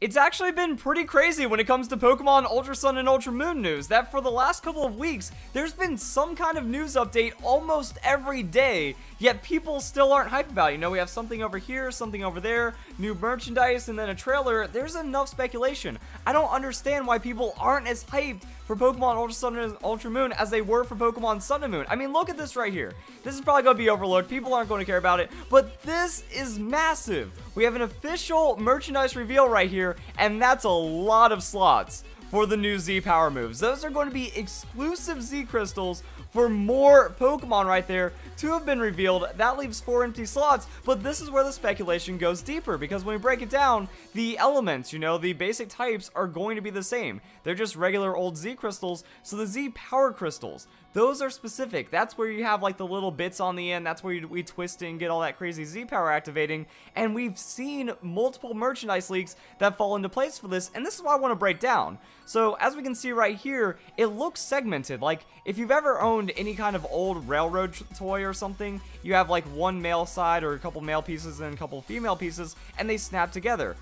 It's actually been pretty crazy when it comes to Pokemon Ultra Sun and Ultra Moon news, that for the last couple of weeks, there's been some kind of news update almost every day, yet people still aren't hyped about it. You know, we have something over here, something over there, new merchandise, and then a trailer. There's enough speculation. I don't understand why people aren't as hyped for Pokemon Ultra Sun and Ultra Moon as they were for Pokemon Sun and Moon. I mean, look at this right here. This is probably going to be overlooked. People aren't going to care about it, but this is massive. We have an official merchandise reveal right here, and that's a lot of slots for the new Z Power moves. Those are going to be exclusive Z crystals for more Pokemon right there to have been revealed. That leaves 4 empty slots, but this is where the speculation goes deeper, because when we break it down, the elements, you know, the basic types are going to be the same. They're just regular old Z crystals, so the Z Power crystals, those are specific. That's where you have like the little bits on the end. That's where we twist it and get all that crazy Z power activating. And we've seen multiple merchandise leaks that fall into place for this. And this is what I want to break down. So as we can see right here, it looks segmented. Like if you've ever owned any kind of old railroad toy or something, you have like one male side or a couple male pieces and a couple female pieces, and they snap together.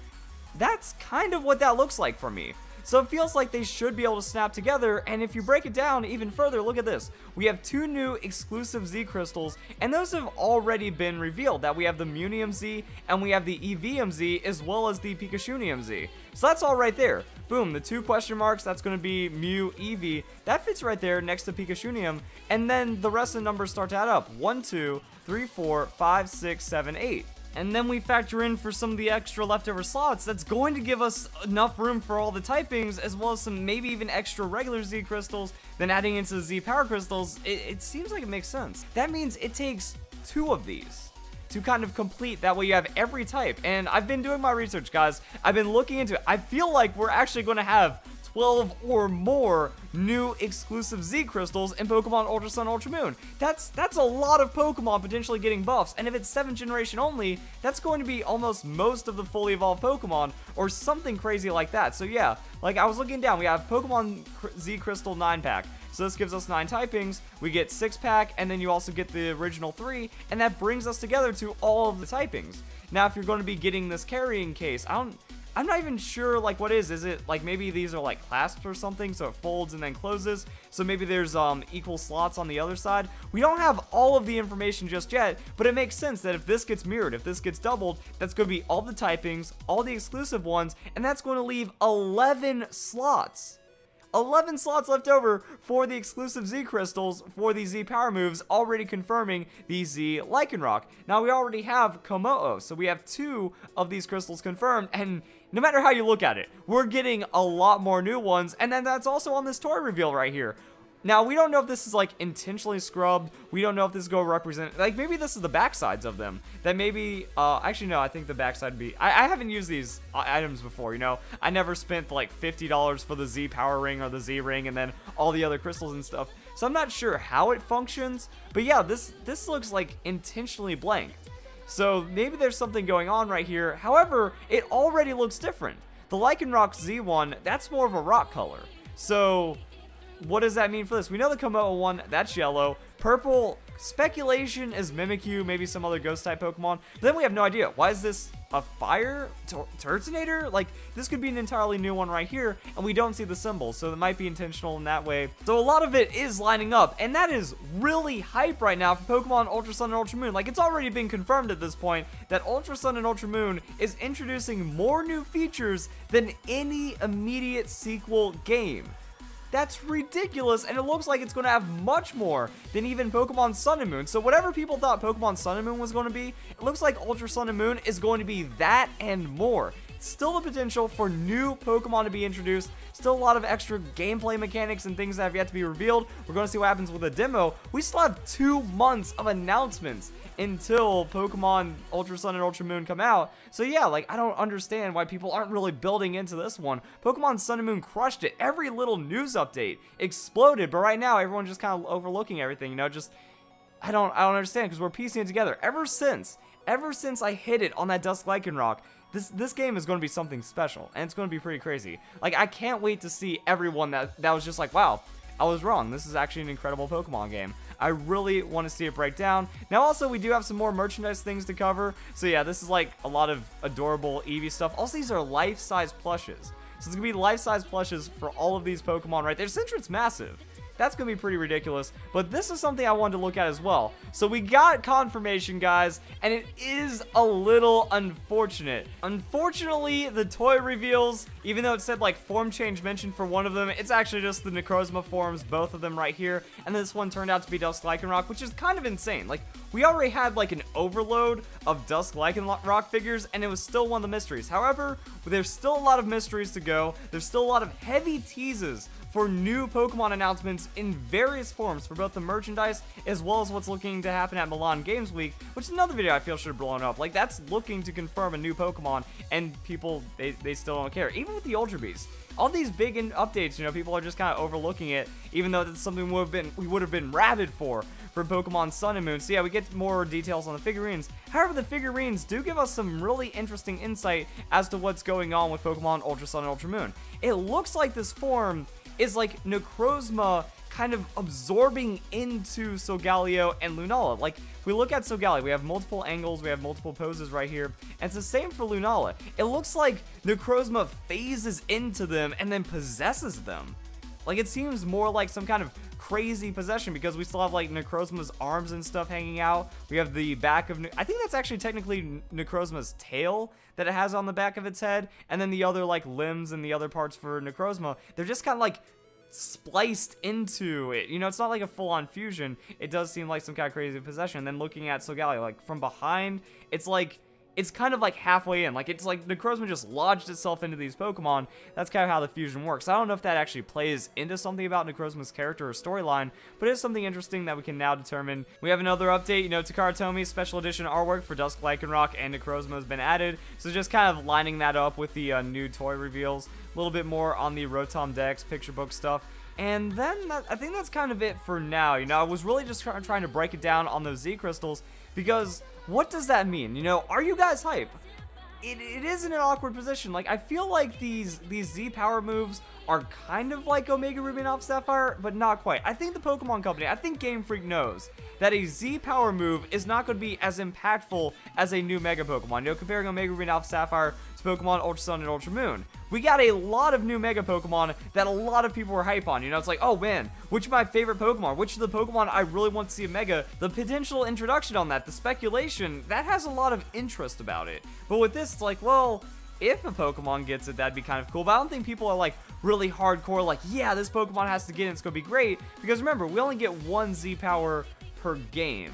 That's kind of what that looks like for me. So it feels like they should be able to snap together, and if you break it down even further, look at this. We have 2 new exclusive Z crystals, and those have already been revealed. That we have the Munium Z, and we have the EVM Z, as well as the Pikachunium Z. So that's all right there. Boom, the 2 question marks, that's going to be Mew, EV. That fits right there next to Pikachunium, and then the rest of the numbers start to add up. 1, 2, 3, 4, 5, 6, 7, 8. And then we factor in for some of the extra leftover slots. That's going to give us enough room for all the typings, as well as some maybe even extra regular Z crystals. Then adding into the Z Power crystals, it seems like it makes sense. That means it takes 2 of these to kind of complete. That way you have every type. And I've been doing my research, guys. I've been looking into it. I feel like we're actually going to have 12 or more new exclusive Z crystals in Pokemon Ultra Sun, Ultra Moon. That's a lot of Pokemon potentially getting buffs, and if it's 7th generation only, that's going to be almost most of the fully evolved Pokemon, or something crazy like that. So yeah, like I was looking down, we have Pokemon Z Crystal 9-pack. So this gives us 9 typings, we get 6-pack, and then you also get the original 3, and that brings us together to all of the typings. Now if you're going to be getting this carrying case, I'm not even sure like what is it like maybe these are like clasps or something, so it folds and then closes, so maybe there's equal slots on the other side. We don't have all of the information just yet, but it makes sense that if this gets mirrored, if this gets doubled, that's going to be all the typings, all the exclusive ones, and that's going to leave 11 slots. 11 slots left over for the exclusive Z crystals for the Z power moves, already confirming the Z Lycanroc. Now we already have Komodo, so we have 2 of these crystals confirmed, and no matter how you look at it, we're getting a lot more new ones, and then that's also on this toy reveal right here. Now, we don't know if this is, like, intentionally scrubbed. We don't know if this is going to represent... Like, maybe this is the backsides of them. That maybe... actually, no, I think the backside would be... I haven't used these items before, you know? I never spent, like, $50 for the Z Power Ring or the Z Ring and then all the other crystals and stuff. So I'm not sure how it functions. But, yeah, this looks, like, intentionally blank. So, maybe there's something going on right here. However, it already looks different. The Lycanroc Z one, that's more of a rock color. So... what does that mean for this? We know the Komodo one, that's yellow. Purple, speculation is Mimikyu, maybe some other ghost type Pokemon. But then we have no idea. Why is this a fire Turtonator? Like, this could be an entirely new one right here, and we don't see the symbol, so it might be intentional in that way. So a lot of it is lining up, and that is really hype right now for Pokemon Ultra Sun and Ultra Moon. Like, it's already been confirmed at this point that Ultra Sun and Ultra Moon is introducing more new features than any immediate sequel game. That's ridiculous, and it looks like it's going to have much more than even Pokemon Sun and Moon. So whatever people thought Pokemon Sun and Moon was going to be, it looks like Ultra Sun and Moon is going to be that and more. Still the potential for new Pokemon to be introduced, still a lot of extra gameplay mechanics and things that have yet to be revealed. We're going to see what happens with the demo. We still have 2 months of announcements until Pokemon Ultra Sun and Ultra Moon come out. So yeah, like, I don't understand why people aren't really building into this one. Pokemon Sun and Moon crushed it. Every little news update exploded, but right now everyone's just kind of overlooking everything, you know, just I don't understand, because we're piecing it together. Ever since I hit it on that Dusk Lycanroc, this game is going to be something special, and it's going to be pretty crazy. Like, I can't wait to see everyone that was just like, wow, I was wrong. This is actually an incredible Pokemon game. I really want to see it break down. Now, also, we do have some more merchandise things to cover. So, yeah, this is like a lot of adorable Eevee stuff. Also, these are life-size plushes. So, it's going to be life-size plushes for all of these Pokemon right there. Since massive. That's going to be pretty ridiculous, but this is something I wanted to look at as well. So we got confirmation, guys, and it is a little unfortunate. Unfortunately, the toy reveals, even though it said like form change mentioned for one of them, it's actually just the Necrozma forms, both of them right here, and this one turned out to be Dusk Lycanroc, which is kind of insane. Like, we already had like an overload of Dusk Lycanroc figures, and it was still one of the mysteries. However, there's still a lot of mysteries to go. There's still a lot of heavy teases for new Pokemon announcements in various forms for both the merchandise as well as what's looking to happen at Milan Games Week, which is another video I feel should have blown up. Like, that's looking to confirm a new Pokemon, and people, they still don't care. Even with the Ultra Beast. All these big updates, you know, people are just kind of overlooking it, even though that's something we would have been rabid for Pokemon Sun and Moon. So yeah, we get more details on the figurines. However, the figurines do give us some really interesting insight as to what's going on with Pokemon Ultra Sun and Ultra Moon. It looks like this form is like Necrozma kind of absorbing into Solgaleo and Lunala. Like, if we look at Solgaleo, we have multiple angles, we have multiple poses right here, and it's the same for Lunala. It looks like Necrozma phases into them and then possesses them. Like, it seems more like some kind of crazy possession, because we still have like Necrozma's arms and stuff hanging out. We have the back of, I think that's actually technically Necrozma's tail that it has on the back of its head, and then the other like limbs and the other parts for Necrozma, they're just kind of like spliced into it. You know, it's not like a full-on fusion. It does seem like some kind of crazy possession. And then looking at Solgaleo, like from behind, it's like, it's kind of like halfway in. Like, it's like Necrozma just lodged itself into these Pokemon. That's kind of how the fusion works. I don't know if that actually plays into something about Necrozma's character or storyline, but it's something interesting that we can now determine. We have another update. You know, Takara Tomi's special edition artwork for Dusk Lycanroc and Necrozma has been added. So just kind of lining that up with the new toy reveals. A little bit more on the Rotom Dex picture book stuff. And then I think that's kind of it for now. You know, I was really just trying to break it down on those Z crystals, because what does that mean? You know, are you guys hype? It is in an awkward position. Like, I feel like these Z power moves are kind of like Omega Ruby and Alpha Sapphire, but not quite. I think the Pokemon Company, I think Game Freak knows that a Z power move is not going to be as impactful as a new Mega Pokemon. You know, comparing Omega Ruby and Alpha Sapphire to Pokemon Ultra Sun and Ultra Moon, we got a lot of new Mega Pokemon that a lot of people were hype on. You know, it's like, oh man, which of my favorite Pokemon? Which of the Pokemon I really want to see a Mega? The potential introduction on that, the speculation, that has a lot of interest about it. But with this, it's like, well, if a Pokemon gets it, that'd be kind of cool. But I don't think people are like really hardcore, like, yeah, this Pokemon has to get it, it's gonna be great. Because remember, we only get one Z power per game.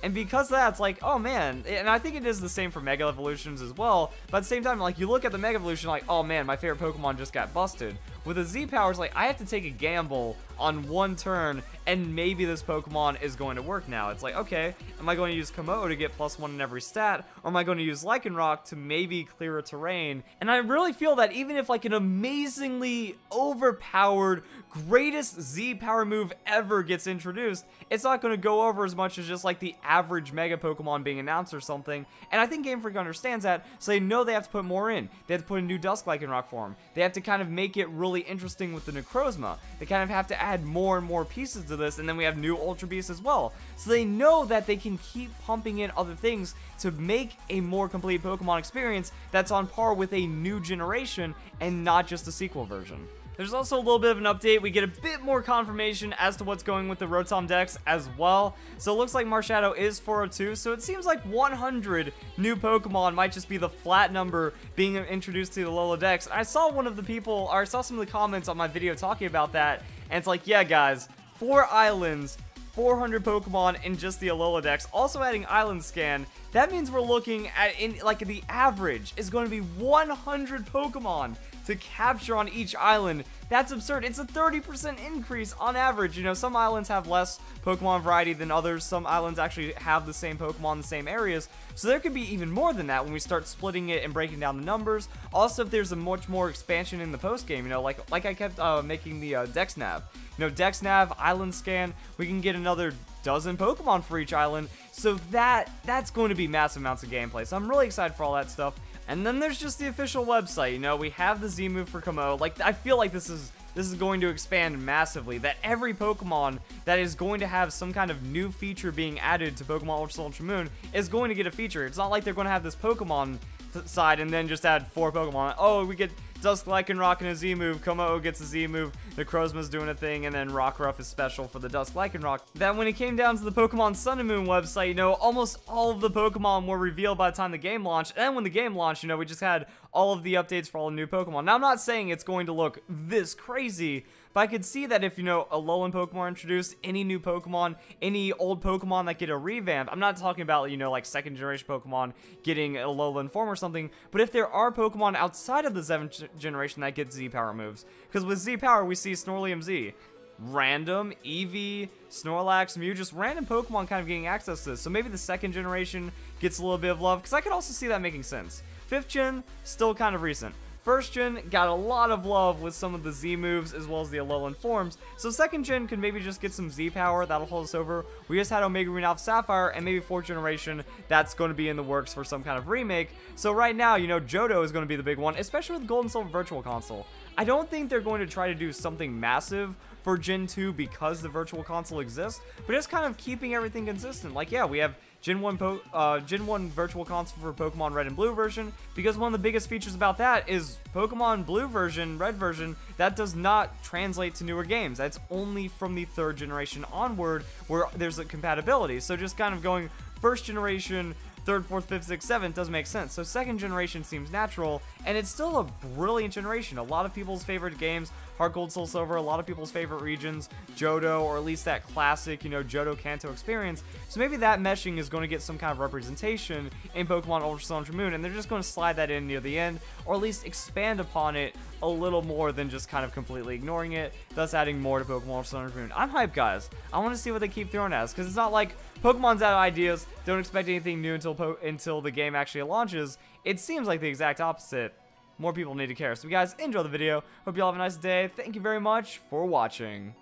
And because of that, it's like, oh man, and I think it is the same for Mega Evolutions as well, but at the same time, like, you look at the Mega Evolution, like, oh man, my favorite Pokemon just got busted. With the Z powers, like, I have to take a gamble on one turn, and maybe this Pokemon is going to work now. It's like, okay, am I going to use Komodo to get +1 in every stat, or am I going to use Lycanroc to maybe clear a terrain? And I really feel that even if, like, an amazingly overpowered, greatest Z power move ever gets introduced, it's not going to go over as much as just, like, the average Mega Pokemon being announced or something. And I think Game Freak understands that, so they know they have to put more in. They have to put a new Dusk Lycanroc form. They have to kind of make it really interesting with the Necrozma. They kind of have to add more and more pieces to this, and then we have new Ultra Beasts as well. So they know that they can keep pumping in other things to make a more complete Pokemon experience that's on par with a new generation and not just a sequel version. There's also a little bit of an update. We get a bit more confirmation as to what's going with the Rotom Dex as well. So it looks like Marshadow is 402, so it seems like 100 new Pokemon might just be the flat number being introduced to the Alola Dex. I saw one of the people, or I saw some of the comments on my video talking about that, and it's like, yeah guys, 4 islands, 400 Pokemon in just the Alola Dex, also adding Island Scan. That means we're looking at, like, the average is going to be 100 Pokemon to capture on each island. That's absurd. It's a 30% increase on average. You know, some islands have less Pokemon variety than others. Some islands actually have the same Pokemon in the same areas. So there could be even more than that when we start splitting it and breaking down the numbers. Also, if there's a much more expansion in the post game, you know, like I kept making the Dex Nav. You know, Dex Nav, Island Scan, we can get another dozen Pokemon for each island. So that's going to be massive amounts of gameplay. So I'm really excited for all that stuff. And then there's just the official website. You know, we have the Z move for Komodo. Like, I feel like this is this is going to expand massively, that every Pokemon that is going to have some kind of new feature being added to Pokemon Ultra Sun, Ultra Moon is going to get a feature. It's not like they're going to have this Pokemon side and then just add 4 Pokemon. Oh, we get Dusk Lycanroc and a Z move, Kommo gets a Z move, the Necrozma's doing a thing, and then Rockruff is special for the Dusk Lycanroc. That when it came down to the Pokemon Sun and Moon website, you know, almost all of the Pokemon were revealed by the time the game launched, and when the game launched, you know, we just had all of the updates for all the new Pokemon. Now, I'm not saying it's going to look this crazy, but I could see that if, you know, a Alolan Pokemon are introduced, any new Pokemon, any old Pokemon that get a revamp, I'm not talking about, you know, like second generation Pokemon getting a Alolan form or something, but if there are Pokemon outside of the 7th generation that get Z-Power moves, because with Z-Power, we see Snorlium Z. Random, Eevee, Snorlax, Mew, just random Pokemon kind of getting access to this, so maybe the 2nd generation gets a little bit of love, because I could also see that making sense. 5th gen, still kind of recent. 1st gen got a lot of love with some of the Z moves as well as the Alolan forms, so 2nd gen could maybe just get some Z power, that'll hold us over. We just had Omega Green Alpha Sapphire, and maybe 4th generation, that's going to be in the works for some kind of remake. So right now, you know, Johto is going to be the big one, especially with Gold and Silver Virtual Console. I don't think they're going to try to do something massive for Gen 2 because the Virtual Console exists, but just kind of keeping everything consistent. Like, yeah, we have Gen 1 Virtual Console for Pokemon Red and Blue version, because one of the biggest features about that is Pokemon Blue version, Red version, that does not translate to newer games. That's only from the 3rd generation onward where there's a compatibility. So just kind of going 1st generation, 3rd, 4th, 5th, 6th, 7th doesn't make sense. So 2nd generation seems natural, and it's still a brilliant generation. A lot of people's favorite games, Heart Gold, Soul Silver, a lot of people's favorite regions, Johto, or at least that classic, you know, Johto Kanto experience. So maybe that meshing is going to get some kind of representation in Pokemon Ultra Sun, Ultra Moon, and they're just going to slide that in near the end, or at least expand upon it a little more than just kind of completely ignoring it, thus adding more to Pokemon Ultra Sun, Ultra Moon. I'm hyped, guys. I want to see what they keep throwing at us, because it's not like Pokemon's out of ideas, don't expect anything new until the game actually launches. It seems like the exact opposite. More people need to care. So, guys, enjoy the video. Hope you all have a nice day. Thank you very much for watching.